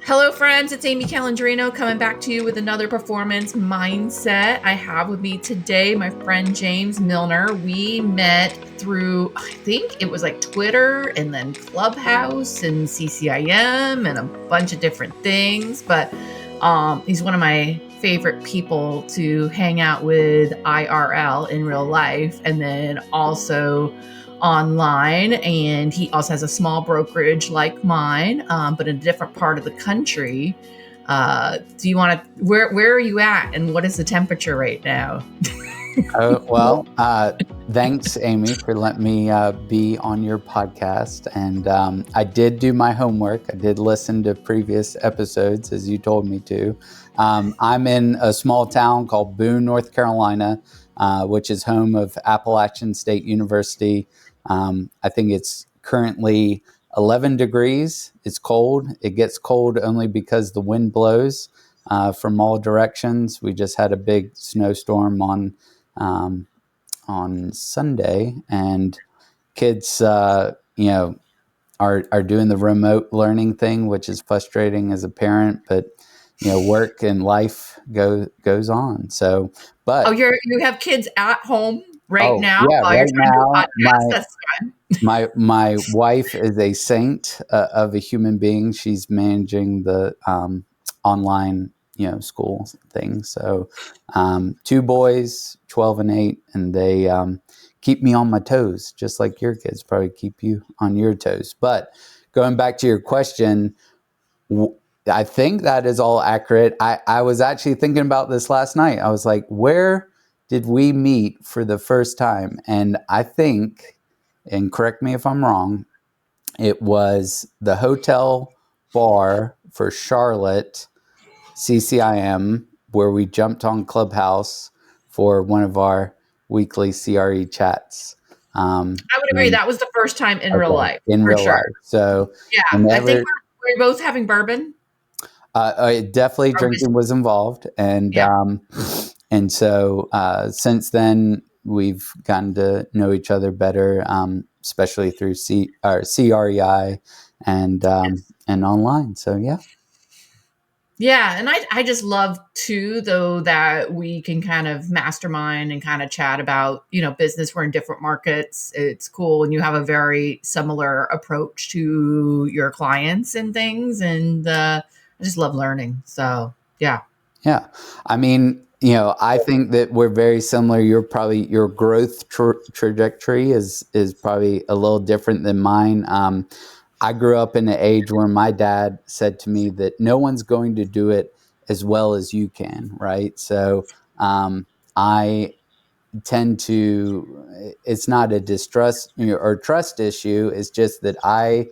Hello, friends. It's Amy Calandrino coming back to you with another performance mindset. I have with me today my friend James Milner. We met through, I think it was like Twitter and then Clubhouse and CCIM and a bunch of different things. But he's one of my favorite people to hang out with IRL in real life, and then also online. And he also has a small brokerage like mine, but in a different part of the country. Do you want to, where are you at and what is the temperature right now? Thanks, Amy, for letting me be on your podcast. And I did do my homework. I did listen to previous episodes as you told me to. I'm in a small town called Boone, North Carolina, which is home of Appalachian State University. I think it's currently 11 degrees. It's cold. It gets cold only because the wind blows from all directions. We just had a big snowstorm on Sunday, and kids, are doing the remote learning thing, which is frustrating as a parent. But work and life goes on. So, but you have kids at home now? Yeah, while right you're trying now, to do a podcast? That's fine. my wife is a saint of a human being. She's managing the online school thing. So 2 boys, 12 and 8, and they keep me on my toes, just like your kids probably keep you on your toes. But going back to your question, I think that is all accurate. I was actually thinking about this last night. I was like, where did we meet for the first time? And I think, and correct me if I'm wrong, it was the hotel bar for Charlotte, CCIM, where we jumped on Clubhouse for one of our weekly CRE chats. I would agree. That was the first time in real life. In for real sure. life. So yeah, I think we're both having bourbon. Definitely drinking was involved. And so since then, we've gotten to know each other better, especially through CREI and online. So, yeah. Yeah. And I just love too, though, that we can kind of mastermind and kind of chat about, business. We're in different markets. It's cool. And you have a very similar approach to your clients and things. And I just love learning. So, yeah. Yeah. I mean, I think that we're very similar. Your growth trajectory is probably a little different than mine. I grew up in an age where my dad said to me that no one's going to do it as well as you can, right? So I tend to, it's not a distrust or trust issue. It's just that I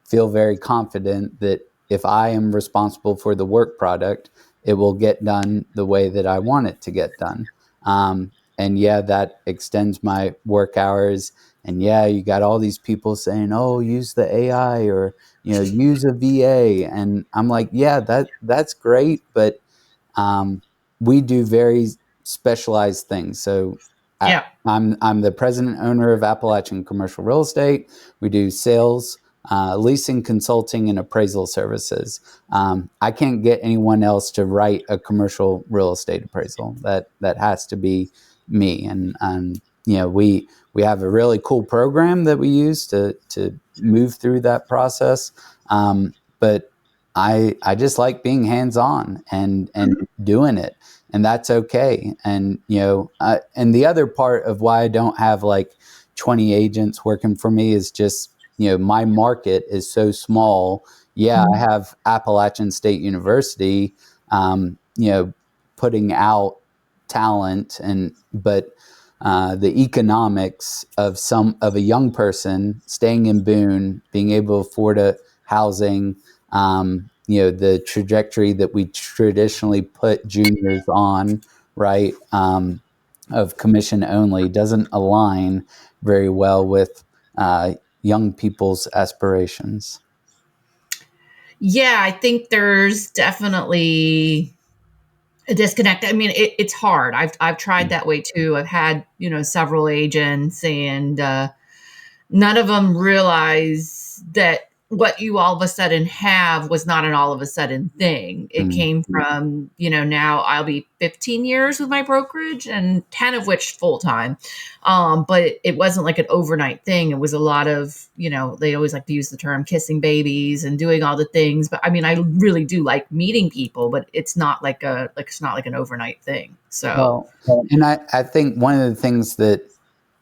feel very confident that if I am responsible for the work product, it will get done the way that I want it to get done. And yeah, that extends my work hours. And yeah, you got all these people saying, "Oh, use the AI or use a VA," and I'm like, yeah, that's great, but we do very specialized things. So Yeah. I'm the president owner of Appalachian Commercial Real Estate. We do sales, leasing, consulting, and appraisal services. I can't get anyone else to write a commercial real estate appraisal. That has to be me. And we have a really cool program that we use to move through that process. But I just like being hands-on and doing it, and that's okay. And and the other part of why I don't have like 20 agents working for me is just my market is so small. Yeah, I have Appalachian State University, putting out talent, but the economics of a young person staying in Boone, being able to afford a housing, the trajectory that we traditionally put juniors on, right, of commission only doesn't align very well with young people's aspirations. Yeah, I think there's definitely a disconnect. I mean, it's hard. I've tried that way too. I've had several agents, and none of them realize that what you all of a sudden have was not an all of a sudden thing. It Mm. came from, now I'll be 15 years with my brokerage and 10 of which full time. But it wasn't like an overnight thing. It was a lot of, they always like to use the term kissing babies and doing all the things. But I mean, I really do like meeting people, but it's not it's not like an overnight thing. So, Well, and I think one of the things that,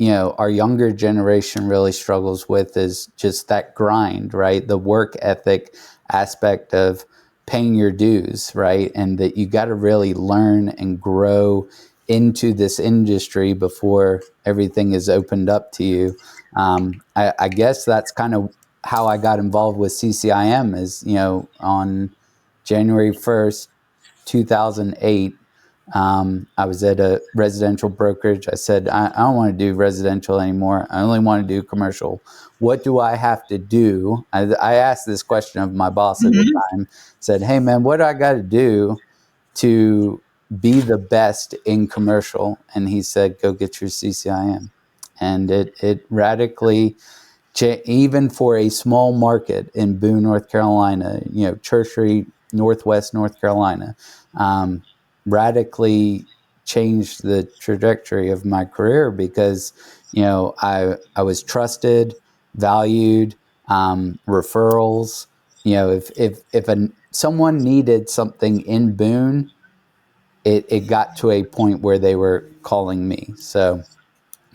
our younger generation really struggles with is just that grind, right? The work ethic aspect of paying your dues, right? And that you got to really learn and grow into this industry before everything is opened up to you. I guess that's kind of how I got involved with CCIM is, on January 1st, 2008. I was at a residential brokerage. I said, I don't want to do residential anymore. I only want to do commercial. What do I have to do? I asked this question of my boss at the mhm. time, said, hey, man, what do I got to do to be the best in commercial? And he said, go get your CCIM. And it radically, even for a small market in Boone, North Carolina, tertiary Northwest North Carolina, um, radically changed the trajectory of my career because, I was trusted, valued, referrals. If someone needed something in Boone, it got to a point where they were calling me. So,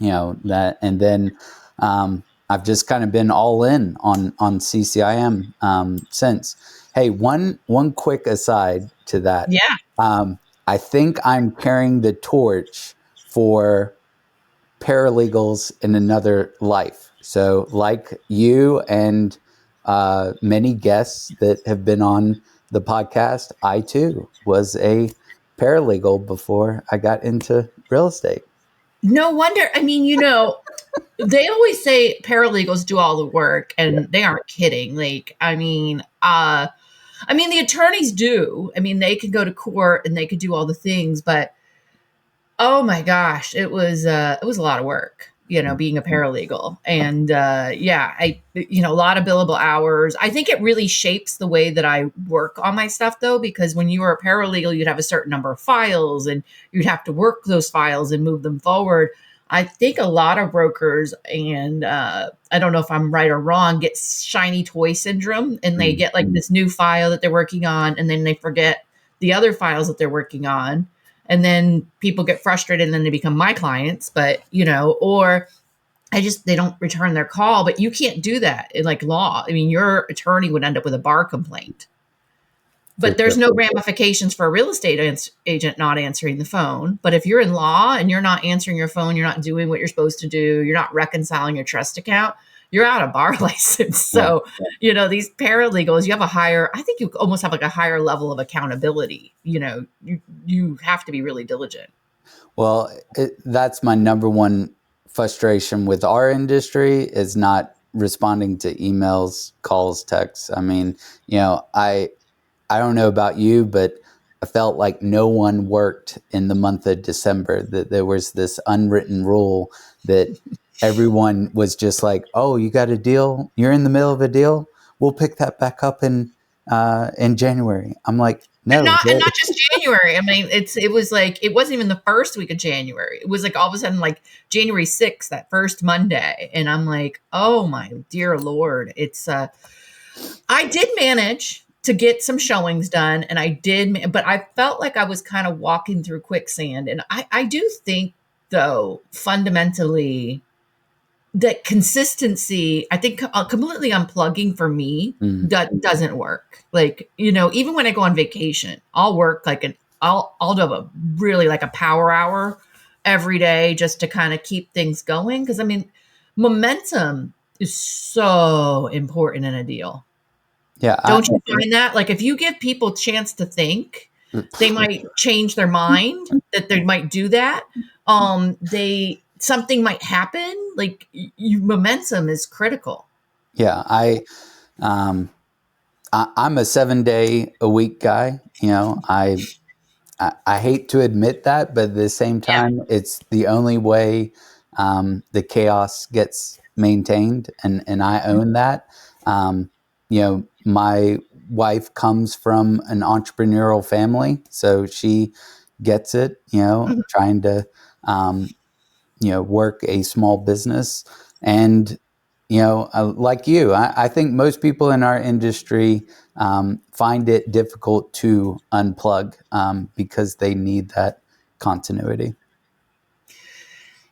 that, and then I've just kind of been all in on CCIM since. Hey, one quick aside to that. Yeah. I think I'm carrying the torch for paralegals in another life. So, like you and many guests that have been on the podcast, I too was a paralegal before I got into real estate. No wonder. I mean, they always say paralegals do all the work, and they aren't kidding. Like, I mean, the attorneys do. I mean, they could go to court and they could do all the things, but oh my gosh, it was a lot of work, being a paralegal. And yeah, a lot of billable hours. I think it really shapes the way that I work on my stuff though, because when you were a paralegal, you'd have a certain number of files and you'd have to work those files and move them forward. I think a lot of brokers, and I don't know if I'm right or wrong, get shiny toy syndrome, and they get like this new file that they're working on, and then they forget the other files that they're working on, and then people get frustrated and then they become my clients. But or they don't return their call. But you can't do that in like law. I mean, your attorney would end up with a bar complaint, For but there's sure. no ramifications for a real estate agent not answering the phone. But if you're in law and you're not answering your phone, you're not doing what you're supposed to do, you're not reconciling your trust account, you're out of bar license. Yeah. So, these paralegals, you have I think you almost have like a higher level of accountability. You have to be really diligent. Well, that's my number one frustration with our industry is not responding to emails, calls, texts. I mean, I don't know about you, but I felt like no one worked in the month of December. That there was this unwritten rule that everyone was just like, "Oh, you got a deal? You're in the middle of a deal? We'll pick that back up in January." I'm like, And "No, not just January. I mean, it was like it wasn't even the first week of January. It was like all of a sudden like January 6th, that first Monday. And I'm like, oh my dear Lord. I did manage to get some showings done, and but I felt like I was kind of walking through quicksand. And I do think though, fundamentally, that consistency, I think completely unplugging for me mm, doesn't work. Like, even when I go on vacation, I'll work I'll do a really like a power hour every day just to kind of keep things going. Cause I mean, momentum is so important in a deal. yeah, Don't you find that? Like if you give people a chance to think, they might change their mind that they might do that. They something might happen. Like momentum is critical. yeah." I'm a 7 day a week guy. I hate to admit that, but at the same Yeah. time, it's the only way the chaos gets maintained, and I own that. my wife comes from an entrepreneurial family, so she gets it, trying to, work a small business. And, like you, I think most people in our industry find it difficult to unplug because they need that continuity.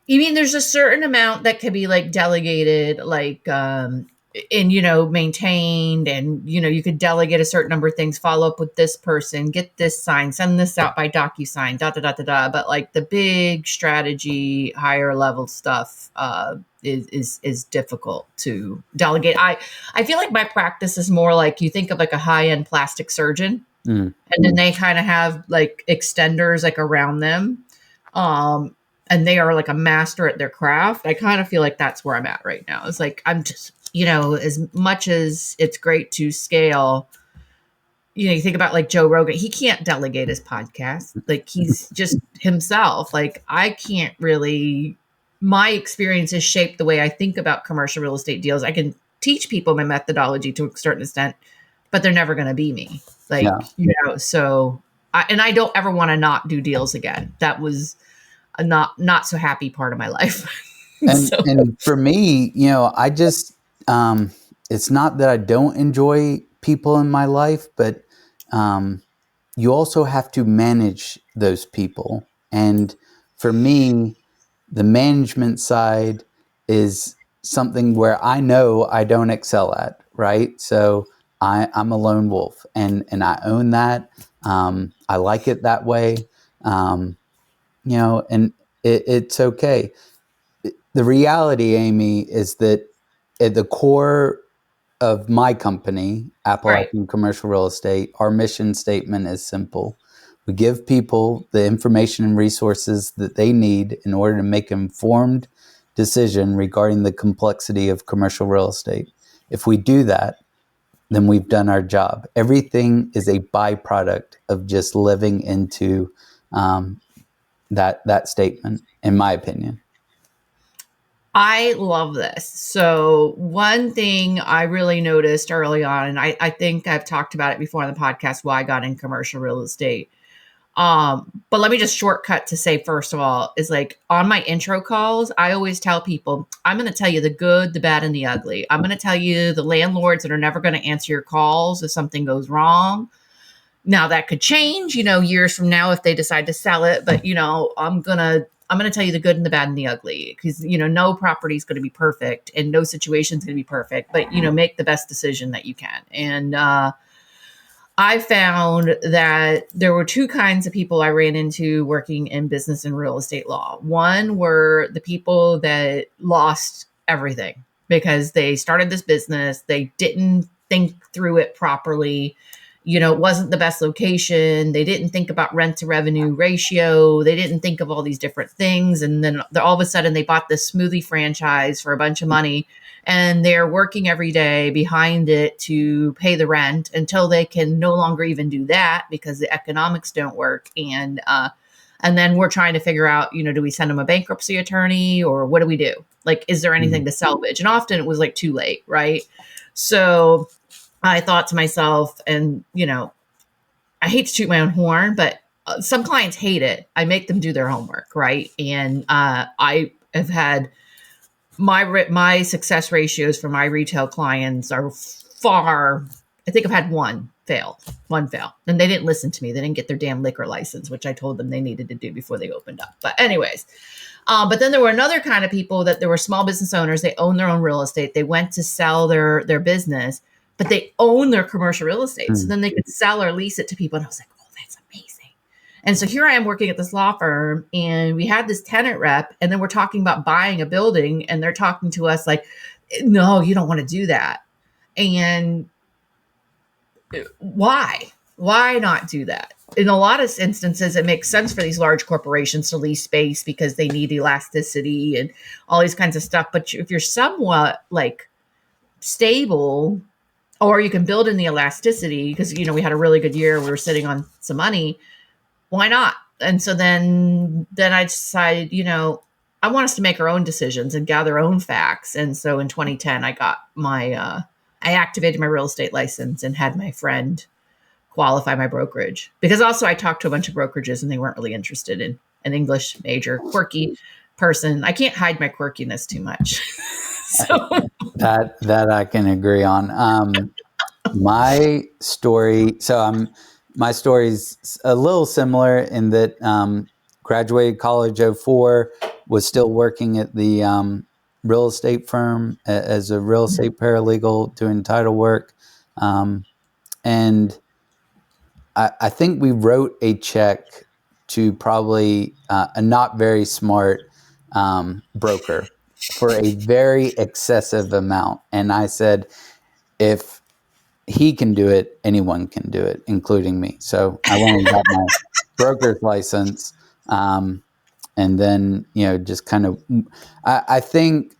You mean there's a certain amount that could be like delegated, like, and, maintained, and, you could delegate a certain number of things, follow up with this person, get this signed, send this out by DocuSign, da, da, da, da, da. But like the big strategy, higher level stuff, is difficult to delegate. I feel like my practice is more like you think of like a high end plastic surgeon, and then they kind of have like extenders like around them. And they are like a master at their craft. I kind of feel like that's where I'm at right now. It's like, I'm just, as much as it's great to scale, you think about like Joe Rogan, he can't delegate his podcast. Like he's just himself. Like I can't really, my experience has shaped the way I think about commercial real estate deals. I can teach people my methodology to a certain extent, but they're never going to be me. Like, so I don't ever want to not do deals again. That was a not so happy part of my life. And for me, I just, it's not that I don't enjoy people in my life, but you also have to manage those people. And for me, the management side is something where I know I don't excel at, right? So I'm a lone wolf, and I own that. I like it that way. And it's okay. The reality, Amy, is that at the core of my company, Appalachian Commercial Real Estate, our mission statement is simple. We give people the information and resources that they need in order to make an informed decision regarding the complexity of commercial real estate. If we do that, then we've done our job. Everything is a byproduct of just living into that statement, in my opinion. I love this. So one thing I really noticed early on, and I think I've talked about it before on the podcast, why I got in commercial real estate. But let me just shortcut to say, first of all, is like on my intro calls, I always tell people, I'm going to tell you the good, the bad, and the ugly. I'm going to tell you the landlords that are never going to answer your calls if something goes wrong. Now that could change, years from now if they decide to sell it. But, I'm going to tell you the good and the bad and the ugly, because, no property is going to be perfect and no situation is going to be perfect, but, make the best decision that you can. And, I found that there were two kinds of people I ran into working in business and real estate law. One were the people that lost everything because they started this business. They didn't think through it properly. It wasn't the best location. They didn't think about rent to revenue ratio. They didn't think of all these different things. And then all of a sudden they bought this smoothie franchise for a bunch of money, and they're working every day behind it to pay the rent until they can no longer even do that because the economics don't work. And then we're trying to figure out, do we send them a bankruptcy attorney or what do we do? Like, is there anything to salvage? And often it was like too late, right? So I thought to myself, and, I hate to toot my own horn, but some clients hate it. I make them do their homework, right? And I have had my success ratios for my retail clients are far. I think I've had one fail, and they didn't listen to me. They didn't get their damn liquor license, which I told them they needed to do before they opened up. But anyways, but then there were another kind of people that there were small business owners. They own their own real estate. They went to sell their business, but they own their commercial real estate. So then they could sell or lease it to people. And I was like, oh, that's amazing. And so here I am working at this law firm, and we had this tenant rep, and then we're talking about buying a building, and they're talking to us like, no, you don't want to do that. And why not do that? In a lot of instances, it makes sense for these large corporations to lease space because they need elasticity and all these kinds of stuff. But if you're somewhat like stable, or you can build in the elasticity because, we had a really good year, we were sitting on some money, why not? And so then I decided, I want us to make our own decisions and gather our own facts. And so in 2010, I got my I activated my real estate license and had my friend qualify my brokerage, because also I talked to a bunch of brokerages and they weren't really interested in an English major, quirky person. I can't hide my quirkiness too much. So That I can agree on. My story, my story's a little similar in that graduated college '04, was still working at the real estate firm as a real estate paralegal doing title work, and I think we wrote a check to probably a not very smart broker for a very excessive amount, and I said, if he can do it, anyone can do it, including me. So I went and got my broker's license, and then just kind of. I think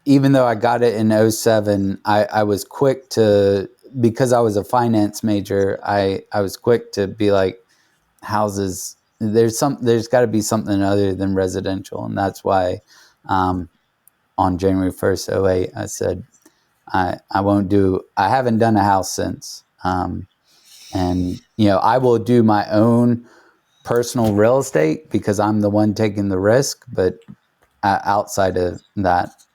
even though I got it in '07, I was quick to, because I was a finance major. I was quick to be like, houses. There's got to be something other than residential, and that's why on January 1st, '08, I said, I haven't done a house since. And I will do my own personal real estate because I'm the one taking the risk. But outside of that,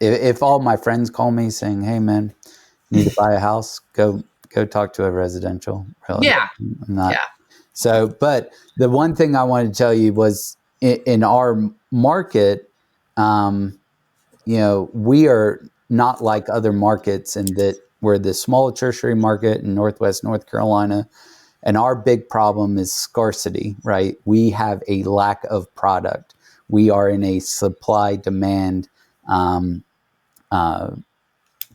if all my friends call me saying, "Hey, man, need to buy a house," go talk to a residential realtor. yeah, I'm not. yeah. So, but the one thing I wanted to tell you was in our market, we are not like other markets in that we're the small tertiary market in Northwest North Carolina. And our big problem is scarcity, right? We have a lack of product. We are in a supply demand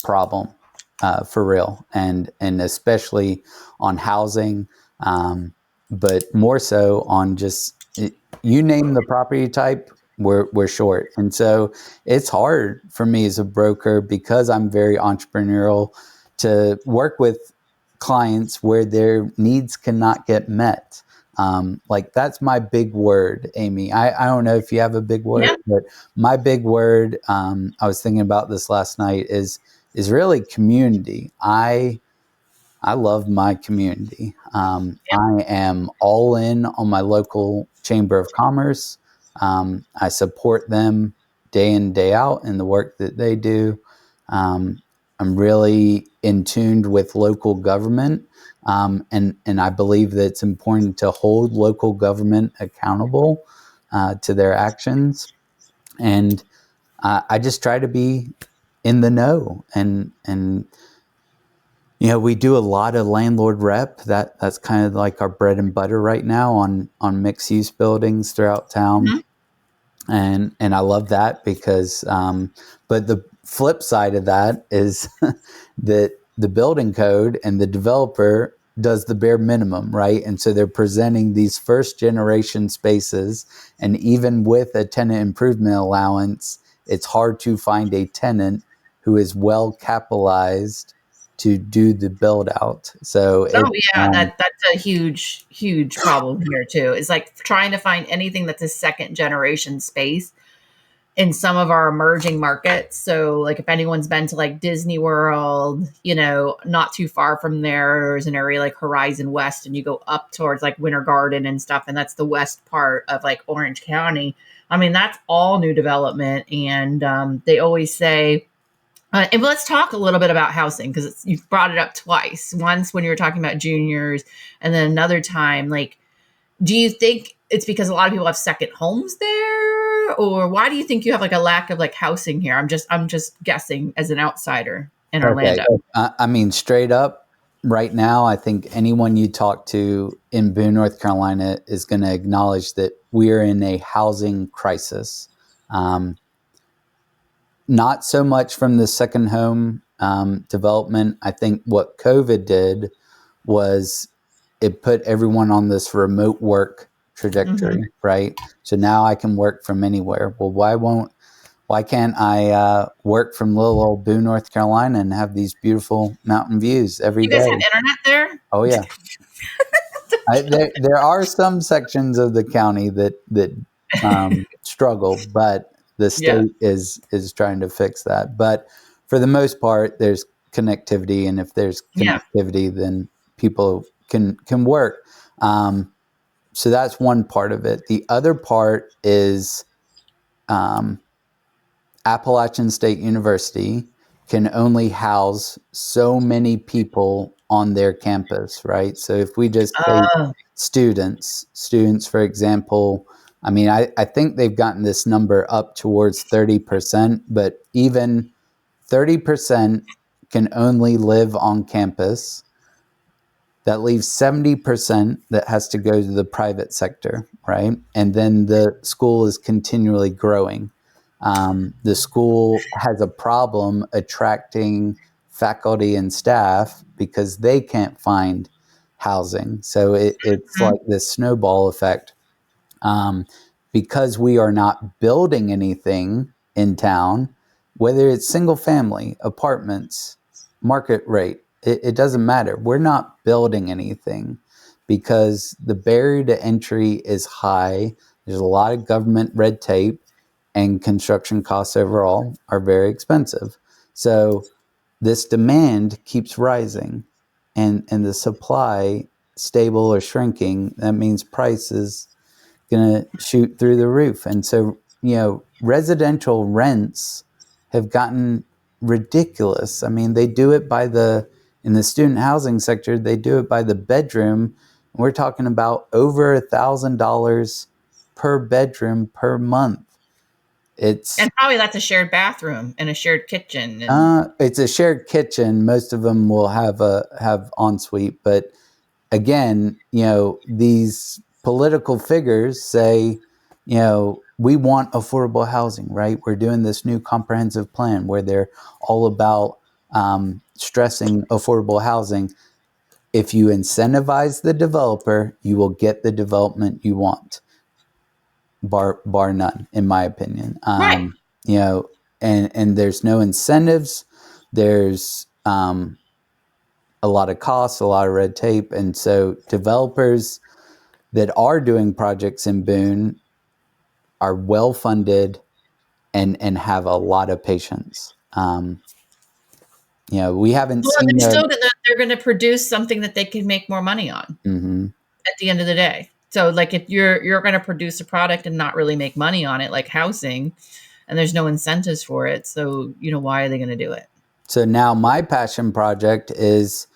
problem for real, and especially on housing, but more so on just, you name the property type, we're short. And so it's hard for me as a broker, because I'm very entrepreneurial, to work with clients where their needs cannot get met. Like, that's my big word, Amy. I don't know if you have a big word, Yeah. but my big word, I was thinking about this last night, is really community. I love my community. I am all in on my local Chamber of Commerce. I support them day in, day out in the work that they do. I'm really in tune with local government. And I believe that it's important to hold local government accountable to their actions. And I just try to be in the know, and we do a lot of landlord rep. That's kind of like our bread and butter right now on mixed use buildings throughout town. Mm-hmm. And I love that because, but the flip side of that is that the building code and the developer does the bare minimum, right? And so they're presenting these first generation spaces, and even with a tenant improvement allowance, it's hard to find a tenant who is well capitalized to do the build out. So That's a huge problem here too. Is like trying to find anything that's a second generation space in some of our emerging markets. So like if anyone's been to like Disney World, not too far from there's an area like Horizon West, and you go up towards like Winter Garden and stuff, and that's the west part of like Orange County. I mean, that's all new development. And they always say, and let's talk a little bit about housing, because you've brought it up twice. Once when you were talking about juniors, and then another time, like, do you think it's because a lot of people have second homes there, or why do you think you have like a lack of like housing here? I'm just guessing as an outsider in Orlando. I mean, straight up, right now, I think anyone you talk to in Boone, North Carolina, is going to acknowledge that we're in a housing crisis. Not so much from the second home development. I think what COVID did was it put everyone on this remote work trajectory, right? So now I can work from anywhere. Well, why can't I work from little old Boone, North Carolina, and have these beautiful mountain views every day? You guys have internet there? Oh yeah. There are some sections of the county that struggle, but the state is trying to fix that. But for the most part, there's connectivity, and if there's Yeah. connectivity, then people can work. So that's one part of it. The other part is um, Appalachian State University can only house so many people on their campus, right? So if we just say Oh. students, for example, I mean, I think they've gotten this number up towards 30%, but even 30% can only live on campus. That leaves 70% that has to go to the private sector, right? And then the school is continually growing. The school has a problem attracting faculty and staff because they can't find housing. So it's Mhm. like this snowball effect. Um, because we are not building anything in town, whether it's single family, apartments, market rate, it doesn't matter. We're not building anything because the barrier to entry is high. There's a lot of government red tape, and construction costs overall are very expensive. So this demand keeps rising, and the supply stable or shrinking. That means prices going to shoot through the roof. And so, residential rents have gotten ridiculous. I mean, they do it in the student housing sector, they do it by the bedroom. We're talking about over $1,000 per bedroom per month. It's And probably that's a shared bathroom and a shared kitchen and it's a shared kitchen. Most of them will have ensuite, but again, these political figures say, we want affordable housing, right? We're doing this new comprehensive plan where they're all about stressing affordable housing. If you incentivize the developer, you will get the development you want, bar none, in my opinion. right. You know, and there's no incentives. There's a lot of costs, a lot of red tape, and so developers that are doing projects in Boone are well funded and have a lot of patience. We haven't Well, seen they're gonna produce something that they can make more money on mhm. at the end of the day. So like if you're gonna produce a product and not really make money on it, like housing, and there's no incentives for it, so why are they gonna do it? So now my passion project is,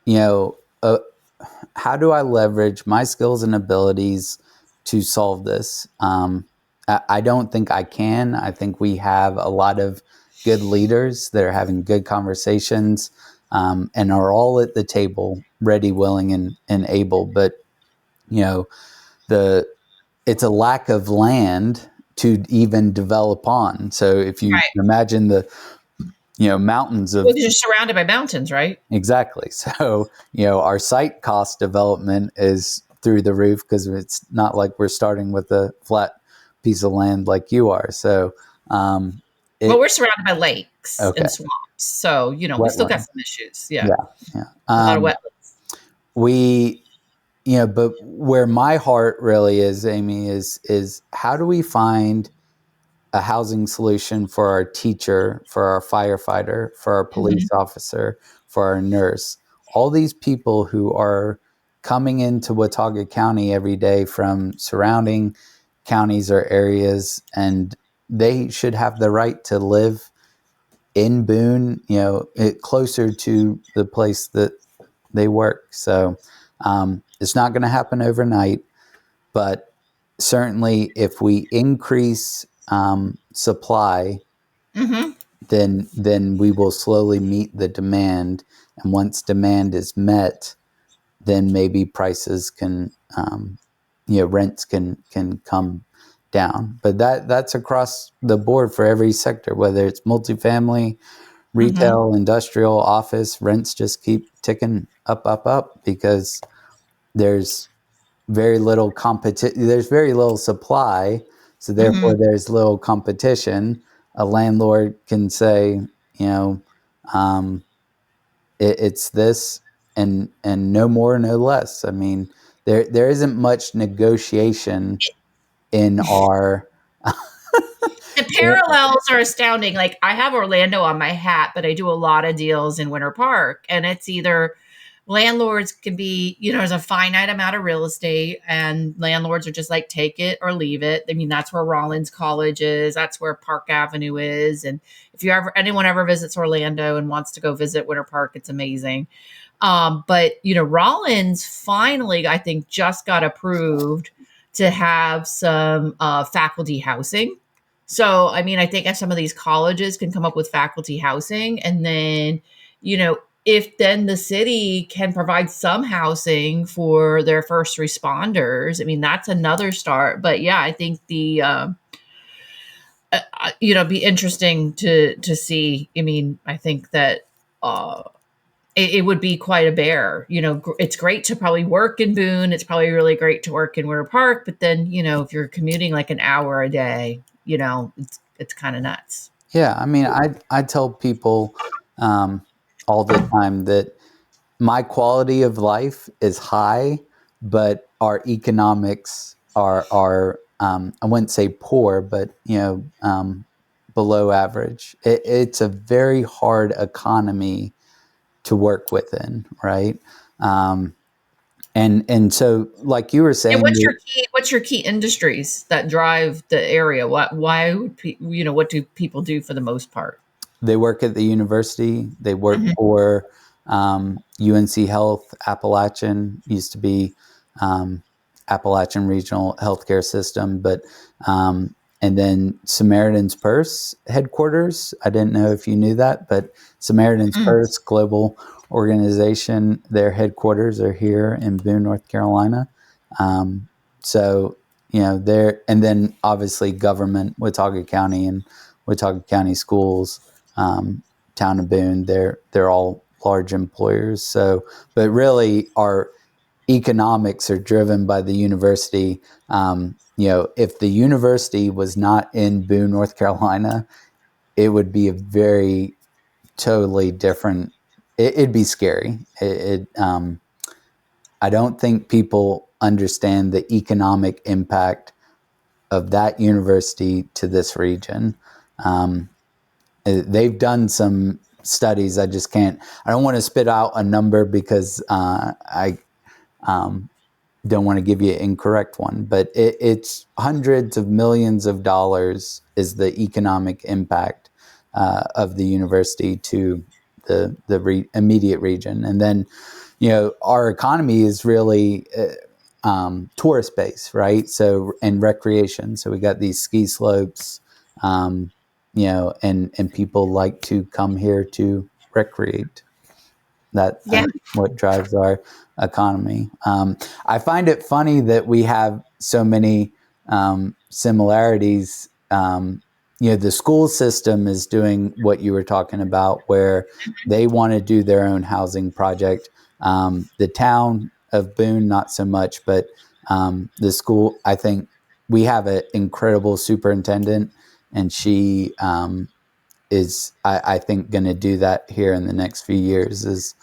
you know, uh, how do I leverage my skills and abilities to solve this? I don't think I can. I think we have a lot of good leaders that are having good conversations and are all at the table, ready, willing, and able. But you know, the it's a lack of land to even develop on. So if you Right. imagine the mountains Well, of 'cause you're surrounded by mountains, right? exactly. So, our site cost development is through the roof because it's not like we're starting with a flat piece of land like you are. So, Well, it we're surrounded by lakes okay, and swamps, so we still got wetland. some issues. Yeah, Yeah, yeah. a lot of wetlands. We, but where my heart really is, Amy, is how do we find a housing solution for our teacher, for our firefighter, for our police Mhm. officer, for our nurse, all these people who are coming into Watauga County every day from surrounding counties or areas, and they should have the right to live in Boone, closer to the place that they work. So it's not going to happen overnight, but certainly if we increase supply, Mhm. then we will slowly meet the demand. And once demand is met, then maybe prices can, rents can come down. But that's across the board for every sector, whether it's multifamily, Mhm. retail, industrial, office. Rents just keep ticking up because there's very little competition. There's very little supply, so therefore Mhm. there's little competition. A landlord can say, you know, um, it's this and no more, no less. I mean, there isn't much negotiation in our The parallels are astounding. Like I have Orlando on my hat, but I do a lot of deals in Winter Park, and it's either landlords can be, there's a finite amount of real estate, and landlords are just like take it or leave it. I mean, that's where Rollins College is. That's where Park Avenue is. And if anyone ever visits Orlando and wants to go visit Winter Park, it's amazing. But Rollins finally, I think, just got approved to have some faculty housing. So, I mean, I think if some of these colleges can come up with faculty housing, and then, if then the city can provide some housing for their first responders, I mean, that's another start. But yeah, I think be interesting to see. I mean, I think that it would be quite a bear. It's great to probably work in Boone. It's probably really great to work in Winter Park. But then, if you're commuting like an hour a day, it's kind of nuts. Yeah, I mean, I tell people all the time that my quality of life is high, but our economics are I wouldn't say poor, but below average. It's a very hard economy to work within, right? And so, like you were And saying, what's your key industries that drive the area? Why would what do people do for the most part? they work at the university. They work Mhm. for UNC Health, Appalachian used to be Appalachian Regional Healthcare System, but and then Samaritan's Purse headquarters. I didn't know if you knew that, but Samaritan's Mm. Purse Global Organization, their headquarters are here in Boone, North Carolina. So there, and then obviously government, Watauga County and Watauga County Schools, town of Boone, they're all large employers. So, but really our economics are driven by the university. If the university was not in Boone, North Carolina, it would be a very totally different. It'd be scary. I don't think people understand the economic impact of that university to this region. They've done some studies. I don't want to spit out a number because I don't want to give you an incorrect one, but it's hundreds of millions of dollars is the economic impact of the university to the immediate region. And then, our economy is really tourist based, right? So, and recreation. So we got these ski slopes, and people like to come here to recreate. That's Yeah. what drives our economy. I find it funny that we have so many similarities. The school system is doing what you were talking about, where they want to do their own housing project. The town of Boone, not so much, but the school, I think we have an incredible superintendent, and she is, I think, going to do that here in the next few years, is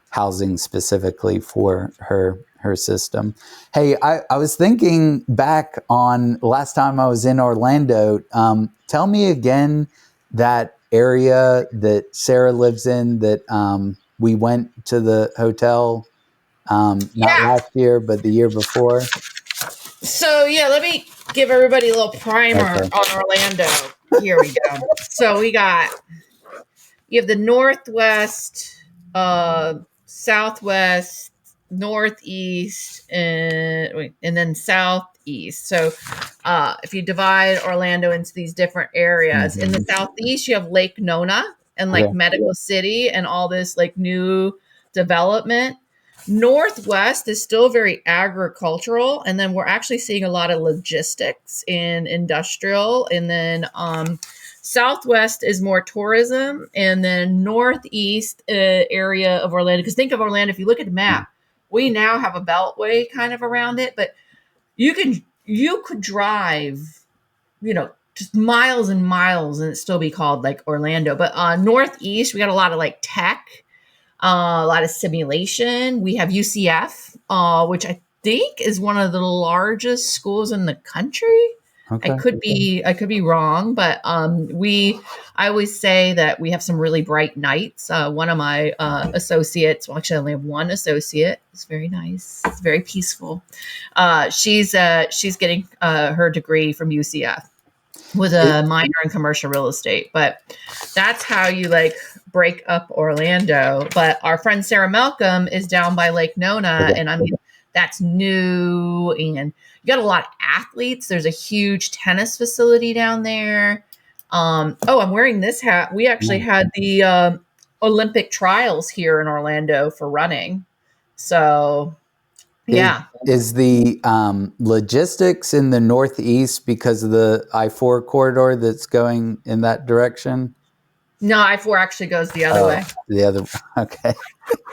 housing specifically for her system. Hey, I was thinking back on last time I was in Orlando. Tell me again that area that Sarah lives in, that we went to the hotel not Yeah. last year, but the year before. So yeah, let me give everybody a little primer Okay. on Orlando. Here we go. So you have the northwest, southwest, northeast, and then southeast. So if you divide Orlando into these different areas, in the southeast you have Lake Nona and like Okay. Medical City and all this like new development. Northwest is still very agricultural, and then we're actually seeing a lot of logistics and industrial, and then Southwest is more tourism, and then northeast area of Orlando. Because think of Orlando, if you look at the map, we now have a beltway kind of around it, but you could drive, just miles and miles, and it still be called like Orlando. But northeast, we got a lot of like tech, a lot of simulation. We have UCF, which I think is one of the largest schools in the country. Okay. I could be wrong, but I always say that we have some really bright nights. One of my associates, well, actually, I only have one associate. It's very nice. It's very peaceful. She's getting her degree from UCF with a minor in commercial real estate. But that's how you like break up Orlando. But our friend Sarah Malcolm is down by Lake Nona, Okay. and I mean that's new, and you got a lot of athletes. There's a huge tennis facility down there. Oh, I'm wearing this hat. We actually had the Olympic trials here in Orlando for running. So Is, yeah. is the logistics in the Northeast because of the I-4 corridor that's going in that direction? No, I-4 actually goes the other Oh, way. the other. Okay.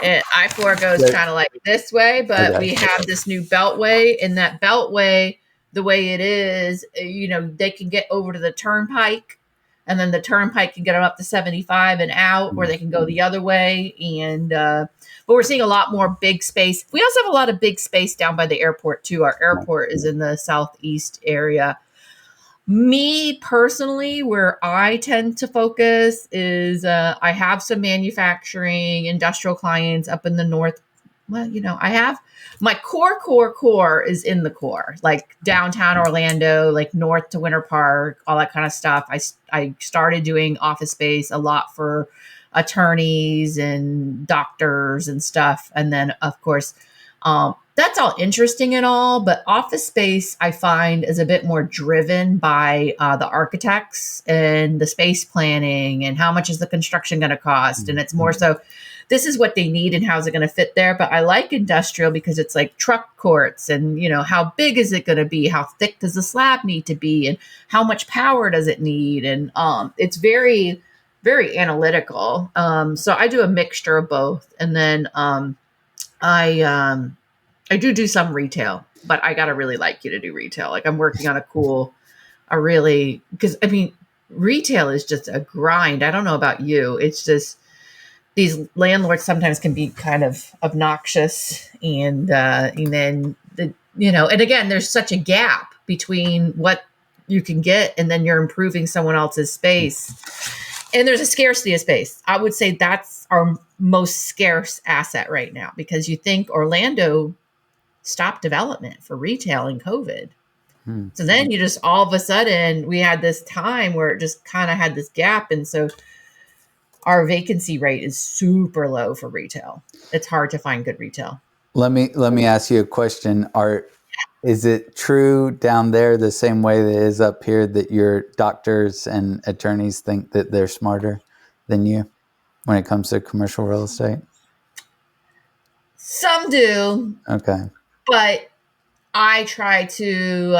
And I-4 goes kind of like this way, but Okay. we have this new beltway. And that beltway, the way it is, they can get over to the turnpike, and then the turnpike can get them up to 75 and out, or they can go the other way. And but we're seeing a lot more big space. We also have a lot of big space down by the airport too. Our airport is in the southeast area. Me personally, where I tend to focus is I have some manufacturing, industrial clients up in the north. Well, I have my core is in the core, like downtown Orlando, like north to Winter Park, all that kind of stuff. I started doing office space a lot for attorneys and doctors and stuff, and then of course, that's all interesting and all, but office space I find is a bit more driven by the architects and the space planning and how much is the construction going to cost. And it's more so this is what they need and how's it going to fit there. But I like industrial because it's like truck courts and, how big is it going to be? How thick does the slab need to be? And how much power does it need? And it's very, very analytical. So I do a mixture of both. And then I do some retail, but I gotta really like you to do retail. Like I'm working on because I mean, retail is just a grind. I don't know about you. It's just these landlords sometimes can be kind of obnoxious, and then and again, there's such a gap between what you can get and then you're improving someone else's space. And there's a scarcity of space. I would say that's our most scarce asset right now because you think Orlando stopped development for retail in COVID. So then you just all of a sudden we had this time where it just kind of had this gap. And so our vacancy rate is super low for retail. It's hard to find good retail. Let me ask you a question. Is it true down there the same way that it is up here that your doctors and attorneys think that they're smarter than you when it comes to commercial real estate? Some do. Okay. But I try to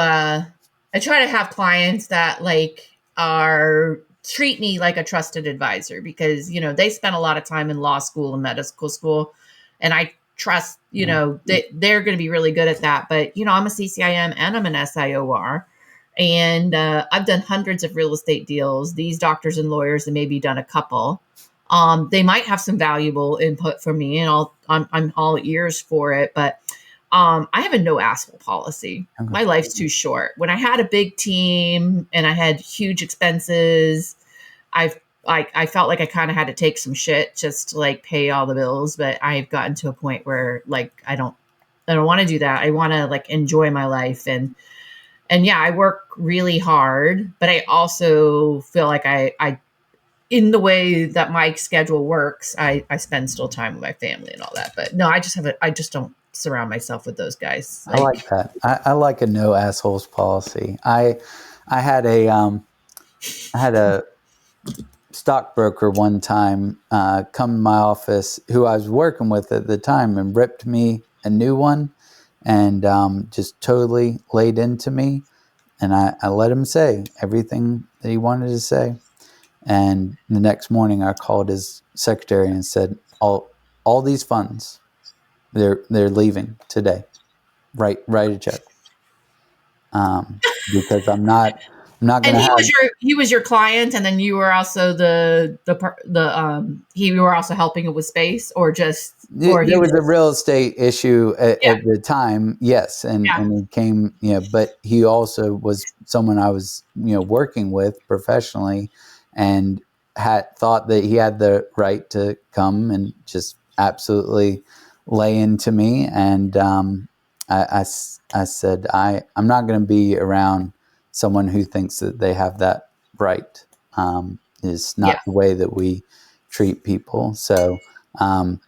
have clients that treat me like a trusted advisor because they spent a lot of time in law school and medical school, and I trust that they're going to be really good at that. But I'm a CCIM and I'm an SIOR, and I've done hundreds of real estate deals. These doctors and lawyers have maybe done a couple. They might have some valuable input from me, and I'm all ears for it. But I have a no asshole policy. Okay. My life's too short. When I had a big team and I had huge expenses, I felt like I kind of had to take some shit just to like pay all the bills. But I've gotten to a point where like I don't want to do that. I want to like enjoy my life and yeah, I work really hard, but I also feel like I in the way that my schedule works, I spend still time with my family and all that. But no, I just don't surround myself with those guys. I like that. I like a no assholes policy. I had a stockbroker one time come to my office who I was working with at the time and ripped me a new one and just totally laid into me. And I let him say everything that he wanted to say. And the next morning I called his secretary and said, all these funds, they're leaving today. Write a check. Because I'm not going And to have. he was your client, and then you were also you were also helping with space, or just or he There was a was real estate issue yeah, at the time, yes, yeah, and he came, but he also was someone I was, working with professionally, and had thought that he had the right to come and just absolutely lay into me, and I said I'm not going to be around someone who thinks that they have that right. Is yeah. not the way that we treat people. So. Um,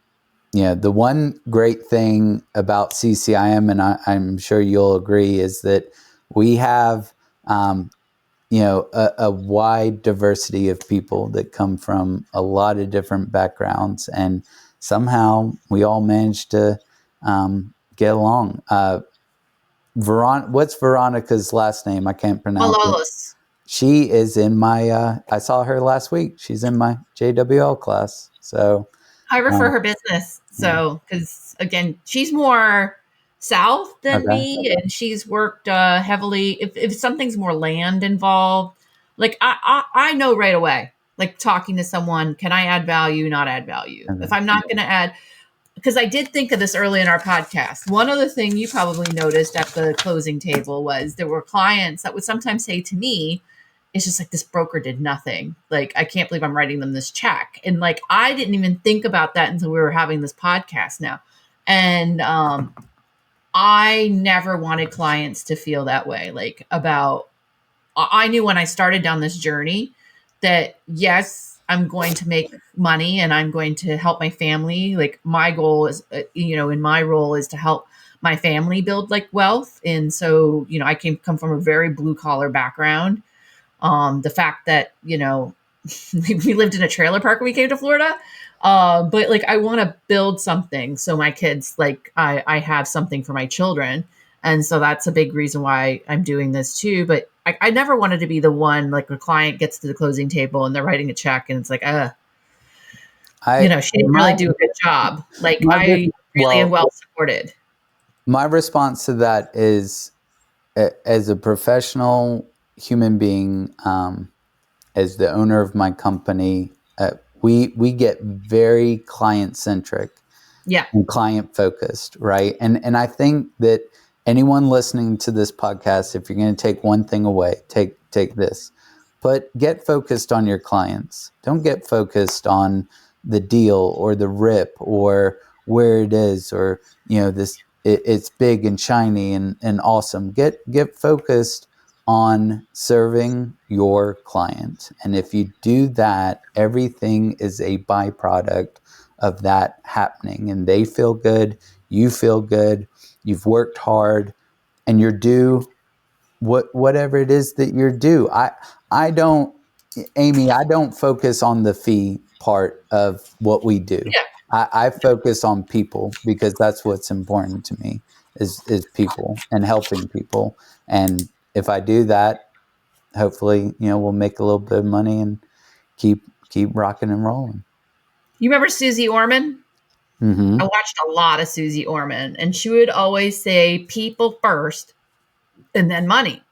the one great thing about CCIM, and I'm sure you'll agree, is that we have, a wide diversity of people that come from a lot of different backgrounds, and somehow we all manage to get along. What's Veronica's last name? I can't pronounce it. Malolos. She is in my. I saw her last week. She's in my JWL class. So, I refer um, her business. yeah. So, because again, she's more south than Okay. me, and she's worked heavily. If something's more land involved, like I know right away. Like talking to someone, can I add value? Not add value. If Okay. I'm not going to add, because I did think of this early in our podcast. One other thing you probably noticed at the closing table was there were clients that would sometimes say to me, it's just like this broker did nothing. Like, I can't believe I'm writing them this check. And like, I didn't even think about that until we were having this podcast now. And I never wanted clients to feel that way. Like, about, I knew when I started down this journey that yes, I'm going to make money and I'm going to help my family. Like, my goal is, in my role is to help my family build like wealth. And so, I come from a very blue collar background. The fact that, we lived in a trailer park when we came to Florida. But like, I want to build something so my kids, like, I have something for my children. And so that's a big reason why I'm doing this too. But I never wanted to be the one, like, a client gets to the closing table and they're writing a check and it's like, I she didn't my really do a good job. Like, my I really am well, well supported. my response to that is, as a professional human being, as the owner of my company, we get very client centric Yeah. and client focused, right? And I think that anyone listening to this podcast, if you're going to take one thing away, take this. But get focused on your clients. Don't get focused on the deal or the rip or where it is, or it's big and shiny and awesome. Get focused on serving your client. And if you do that, everything is a byproduct of that happening, and they feel good, you feel good, you've worked hard, and you're due whatever it is that you're due. I don't, Amy, I don't focus on the fee part of what we do. Yeah. I focus on people, because that's what's important to me, is people and helping people. And if I do that, hopefully, we'll make a little bit of money and keep rocking and rolling. You remember Susie Orman? I Mm-hmm. watched a lot of Susie Orman, and she would always say people first and then money.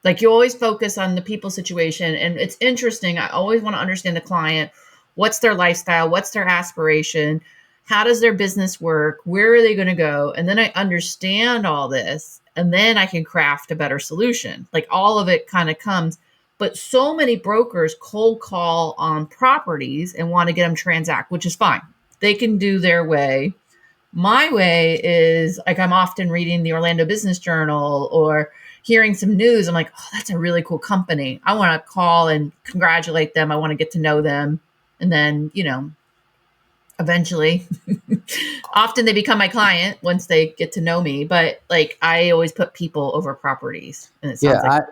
Like, you always focus on the people situation. And it's interesting. I always want to understand the client. What's their lifestyle? What's their aspiration? How does their business work? Where are they going to go? And then I understand all this. And then I can craft a better solution. Like, all of it kind of comes. But so many brokers cold call on properties and want to get them transact, which is fine. They can do their way. My way is, like, I'm often reading the Orlando Business Journal or hearing some news. I'm like, oh, that's a really cool company. I want to call and congratulate them. I want to get to know them. And then, eventually, often they become my client once they get to know me. But like, I always put people over properties. And it sounds like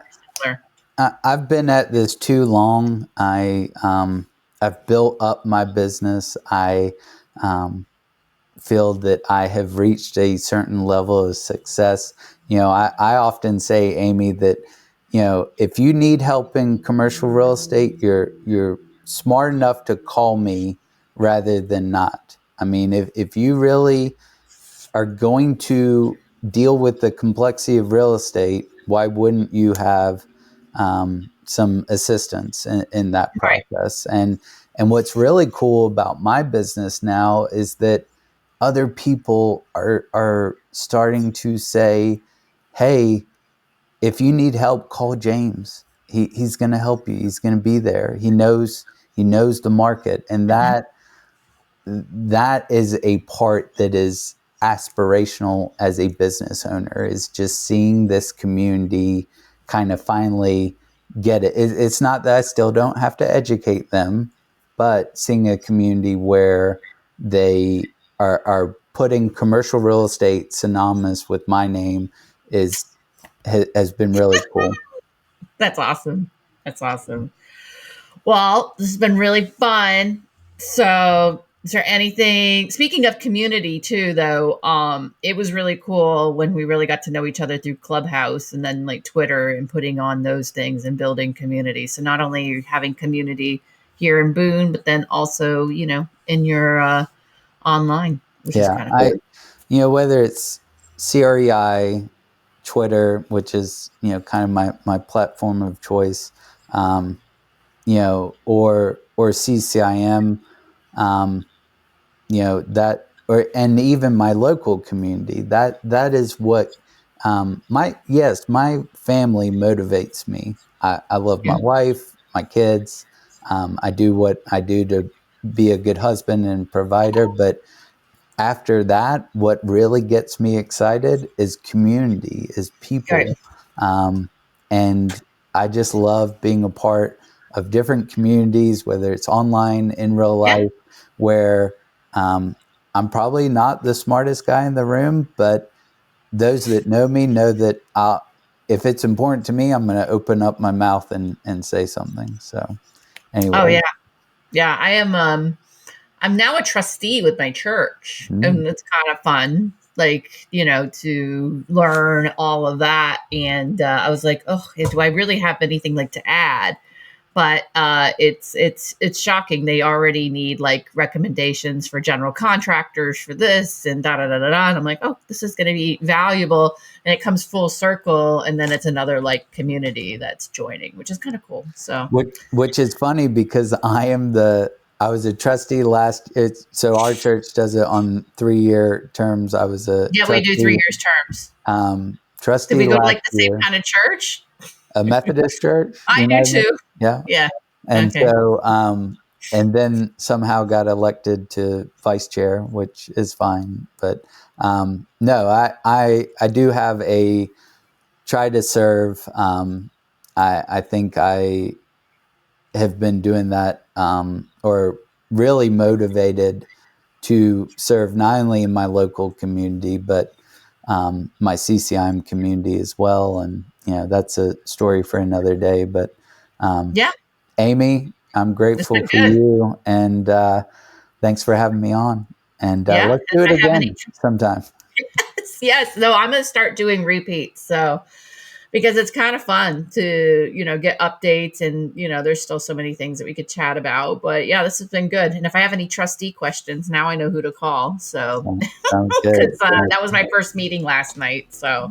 Yeah, similar. I've been at this too long. I've built up my business. I um, feel that I have reached a certain level of success. I often say, Amy, that if you need help in commercial real estate, you're smart enough to call me rather than not. I mean, if you really are going to deal with the complexity of real estate, why wouldn't you have some assistance in that Right. process. And what's really cool about my business now is that other people are starting to say, hey, if you need help, call James. He's going to help you. He's going to be there. He knows the market. And that is a part that is aspirational as a business owner, is just seeing this community kind of finally get it. It's not that I still don't have to educate them, but seeing a community where they are putting commercial real estate synonymous with my name has been really cool. That's awesome. That's awesome. Well, this has been really fun. So, is there anything, speaking of community too, though, it was really cool when we really got to know each other through Clubhouse and then like Twitter and putting on those things and building community. So not only having community here in Boone, but then also, in your online, which is kind of cool. Whether it's CREI, Twitter, which is, kind of my platform of choice, or CCIM, and even my local community. That is what my family motivates me. I love my wife, my kids. I do what I do to be a good husband and provider, but after that, what really gets me excited is community, is people. And I just love being a part of different communities, whether it's online, in real life, where I'm probably not the smartest guy in the room, but those that know me know that if it's important to me, I'm going to open up my mouth and say something. So anyway. Oh, yeah. Yeah, I am. I'm now a trustee with my church, and it's kind of fun, to learn all of that. And I was like, oh, do I really have anything to add? But it's shocking. They already need recommendations for general contractors for this and da da da da da. And I'm like, oh, this is going to be valuable. And it comes full circle, and then it's another community that's joining, which is kind of cool. So, which is funny because I was a trustee so our church does it on 3-year terms. I was a trustee. We do 3 years terms. Trustee. Did we go to the same kind of church? A Methodist church. I do too. Yeah. Yeah. And so, and then somehow got elected to vice chair, which is fine. But no, I do have try to serve. I think I have been doing that, or really motivated to serve not only in my local community, but my CCIM community as well. And, that's a story for another day. But Amy, I'm grateful for you. And thanks for having me on. And let's do it again sometime. Yes. No, I'm going to start doing repeats. So, because it's kind of fun to, get updates and, there's still so many things that we could chat about. But yeah, this has been good. And if I have any trustee questions, now I know who to call. So that was my first meeting last night. So,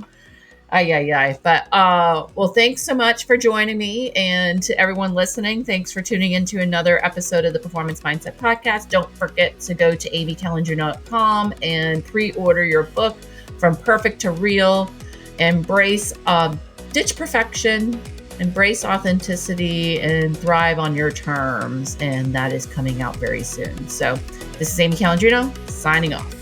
But, well, thanks so much for joining me, and to everyone listening, thanks for tuning into another episode of the Performance Mindset Podcast. Don't forget to go to amycalendar.com and pre-order your book, From Perfect to Real. Embrace, ditch perfection, embrace authenticity, and thrive on your terms. And that is coming out very soon. So this is Amy Calandrino signing off.